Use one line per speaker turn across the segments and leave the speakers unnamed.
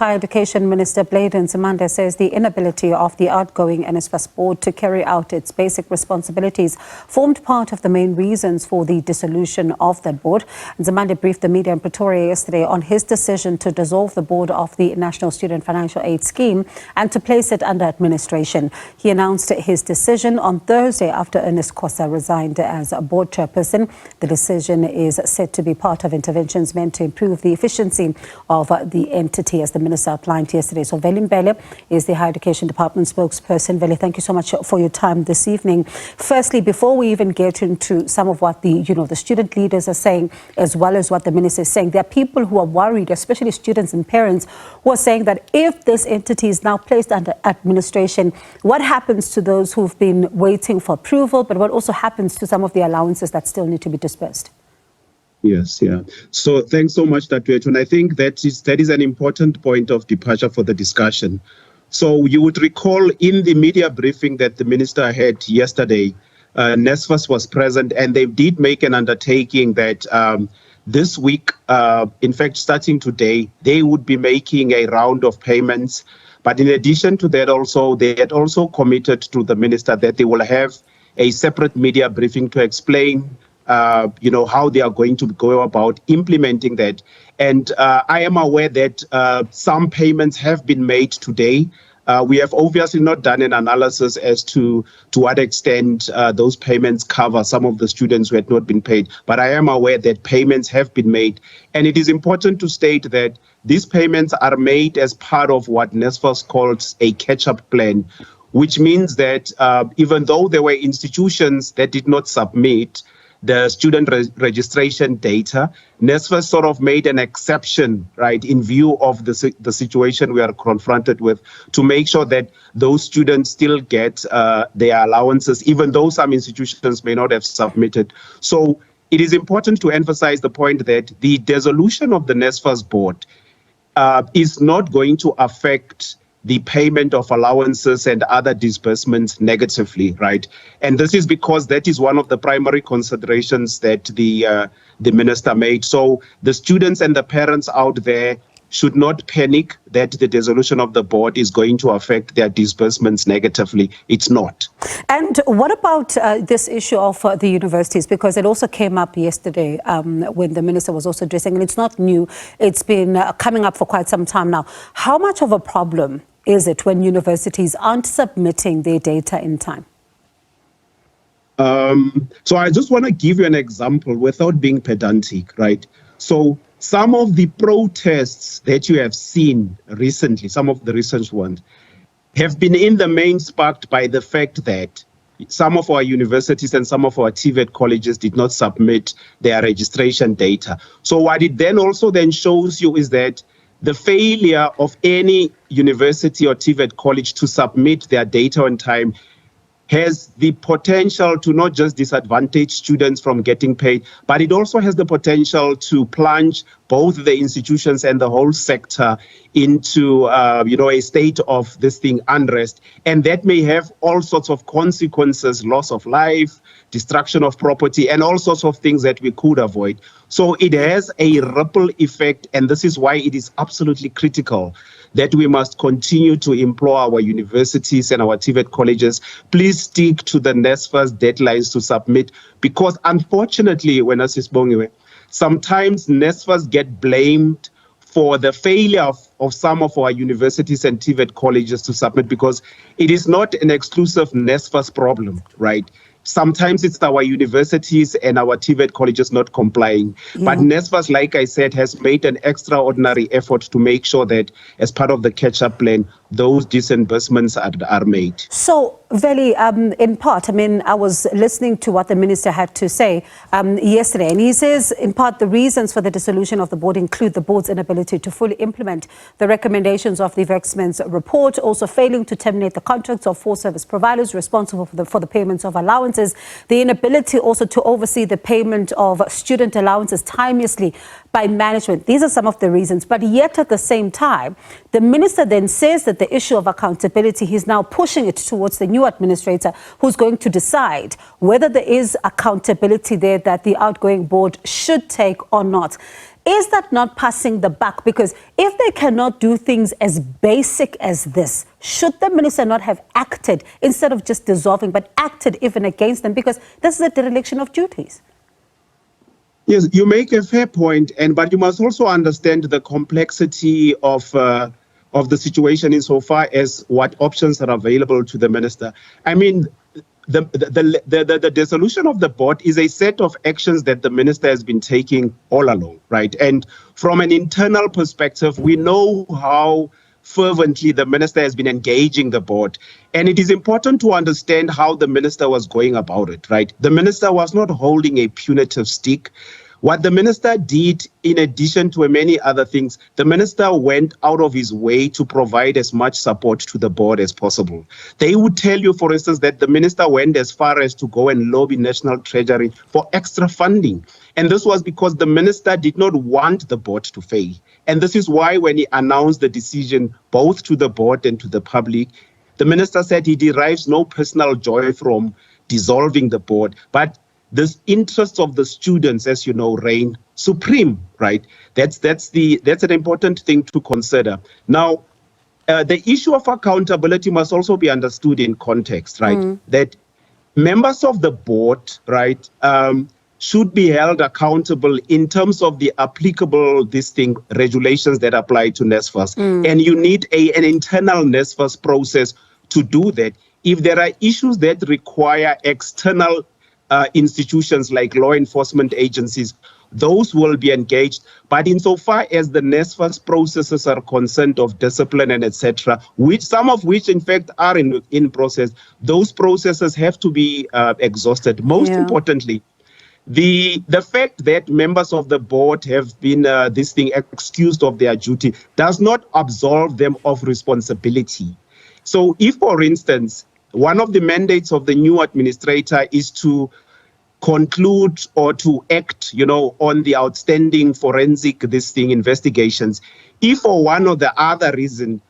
Education Minister Blade Nzimande says the inability of the outgoing NSFAS board to carry out its basic responsibilities formed part of the main reasons for the dissolution of that board. Nzimande briefed the media in Pretoria yesterday on his decision to dissolve the board of the National Student Financial Aid Scheme and to place it under administration. He announced his decision on Thursday after Ernest Khosa resigned as a board chairperson. The decision is said to be part of interventions meant to improve the efficiency of the entity, as the Minister outlined yesterday. So Veli Mbele is the Higher Education Department spokesperson. Veli, thank you so much for your time this evening. Firstly, before we even get into some of what the student leaders are saying, as well as what the minister is saying, there are people who are worried, especially students and parents, who are saying that if this entity is now placed under administration, what happens to those who've been waiting for approval, but what also happens to some of the allowances that still need to be disbursed?
Yes, yeah. So thanks so much, Dr. And I think that is an important point of departure for the discussion. So you would recall in the media briefing that the minister had yesterday, NSFAS was present, and they did make an undertaking that this week, in fact, starting today, they would be making a round of payments. But in addition to that, also, they had also committed to the minister that they will have a separate media briefing to explain how they are going to go about implementing that. And I am aware that some payments have been made today. We have obviously not done an analysis as to what extent those payments cover some of the students who had not been paid. But I am aware that payments have been made. And it is important to state that these payments are made as part of what NSFAS calls a catch-up plan, which means that even though there were institutions that did not submit the student registration data, NSFAS sort of made an exception, right, in view of the situation we are confronted with, to make sure that those students still get their allowances, even though some institutions may not have submitted. So it is important to emphasize the point that the dissolution of the NSFAS board is not going to affect the payment of allowances and other disbursements negatively, right? And this is because that is one of the primary considerations that the minister made. So the students and the parents out there should not panic that the dissolution of the board is going to affect their disbursements negatively. It's not.
And what about this issue of the universities? Because it also came up yesterday when the minister was also addressing, and it's not new. It's been coming up for quite some time now. How much of a problem is it when universities aren't submitting their data in time?
So I just want to give you an example without being pedantic, right? So some of the protests that you have seen recently, some of the recent ones, have been in the main sparked by the fact that some of our universities and some of our TVET colleges did not submit their registration data. So what it then also shows you is that the failure of any university or TVET college to submit their data on time has the potential to not just disadvantage students from getting paid, but it also has the potential to plunge both the institutions and the whole sector into a state of this thing, unrest. And that may have all sorts of consequences, loss of life, destruction of property, and all sorts of things that we could avoid. So it has a ripple effect, and this is why it is absolutely critical that we must continue to implore our universities and our TVET colleges, please stick to the NSFAS deadlines to submit, because unfortunately, when sometimes NSFAS get blamed for the failure of some of our universities and TVET colleges to submit, because it is not an exclusive NSFAS problem, right? Sometimes it's our universities and our TVET colleges not complying. Yeah. But NSFAS, like I said, has made an extraordinary effort to make sure that as part of the catch-up plan, those disbursements are made.
So, Veli, in part, I was listening to what the minister had to say yesterday, and he says, in part, the reasons for the dissolution of the board include the board's inability to fully implement the recommendations of the investments report, also failing to terminate the contracts of 4 service providers responsible for the payments of allowances, the inability also to oversee the payment of student allowances timeously by management. These are some of the reasons. But yet at the same time, the minister then says that the issue of accountability, he's now pushing it towards the new administrator who's going to decide whether there is accountability there that the outgoing board should take or not. Is that not passing the buck? Because if they cannot do things as basic as this, should the minister not have acted instead of just dissolving, but acted even against them? Because this is a dereliction of duties.
Yes, you make a fair point, but you must also understand the complexity of the situation insofar as what options are available to the minister. I mean, the dissolution of the board is a set of actions that the minister has been taking all along, right? And from an internal perspective, we know how fervently the minister has been engaging the board. And it is important to understand how the minister was going about it, right? The minister was not holding a punitive stick. What the minister did, in addition to many other things, the minister went out of his way to provide as much support to the board as possible. They would tell you, for instance, that the minister went as far as to go and lobby National Treasury for extra funding. And this was because the minister did not want the board to fail. And this is why when he announced the decision, both to the board and to the public, the minister said he derives no personal joy from dissolving the board, but this interest of the students, as you know, reign supreme, right? That's an important thing to consider. Now, the issue of accountability must also be understood in context, right? That members of the board, right, should be held accountable in terms of the applicable regulations that apply to NSFAS. And you need an internal NSFAS process to do that. If there are issues that require external institutions like law enforcement agencies, those will be engaged. But insofar as the NSFAS processes are concerned of discipline and etc., some of which in fact are in process, those processes have to be exhausted. Most importantly, the fact that members of the board have been excused of their duty does not absolve them of responsibility. So if, for instance, one of the mandates of the new administrator is to conclude or to act, on the outstanding forensic investigations. If for one or the other reason,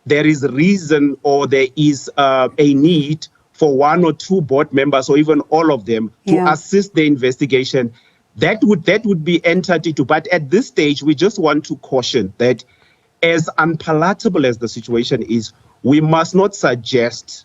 there is reason or there is a need for one or two board members or even all of them to assist the investigation, that would be entered into. But at this stage, we just want to caution that as unpalatable as the situation is, we must not suggest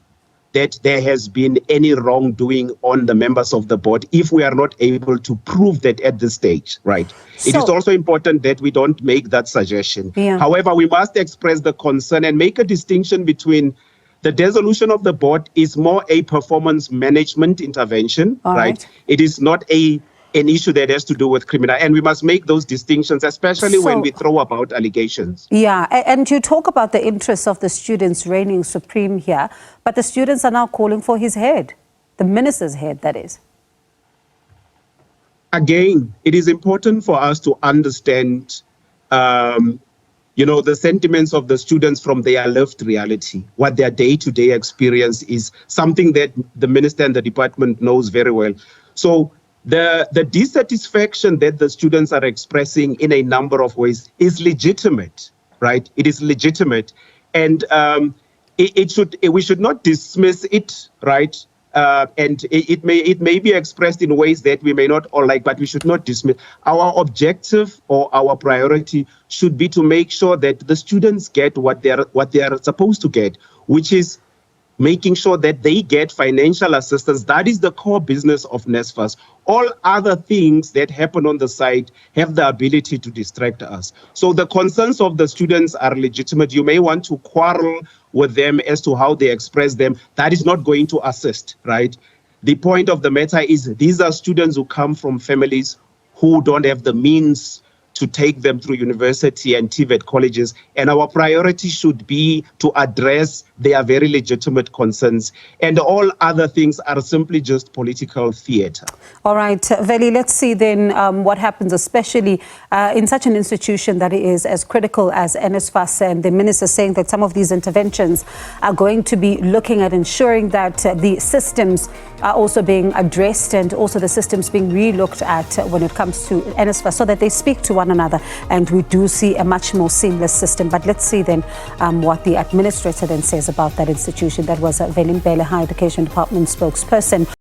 that there has been any wrongdoing on the members of the board if we are not able to prove that at this stage, right? It is also important that we don't make that suggestion. However, we must express the concern and make a distinction between the dissolution of the board is more a performance management intervention, right? It is not an issue that has to do with criminal, and we must make those distinctions, especially when we throw about allegations.
Yeah, and you talk about the interests of the students reigning supreme here, but the students are now calling for his head, the minister's head, that is. Again,
it is important for us to understand, the sentiments of the students from their lived reality. What their day-to-day experience is something that the minister and the department knows very well. So the dissatisfaction that the students are expressing in a number of ways is legitimate, right? It is legitimate, and we should not dismiss it, right? And it may be expressed in ways that we may not all like, but we should not dismiss. Our objective or our priority should be to make sure that the students get what they are supposed to get, which is making sure that they get financial assistance. That is the core business of NSFAS. All other things that happen on the side have the ability to distract us. So the concerns of the students are legitimate. You may want to quarrel with them as to how they express them. That is not going to assist, right? The point of the matter is these are students who come from families who don't have the means to take them through university and TVET colleges. And our priority should be to address their very legitimate concerns. And all other things are simply just political theatre.
All right, Veli, let's see then what happens, especially in such an institution that is as critical as NSFAS. And the minister saying that some of these interventions are going to be looking at ensuring that the systems are also being addressed and also the systems being re-looked at when it comes to NSFAS so that they speak to one another and we do see a much more seamless system. But let's see then what the administrator then says about that institution. That was Veli Mbele, Higher Education Department spokesperson.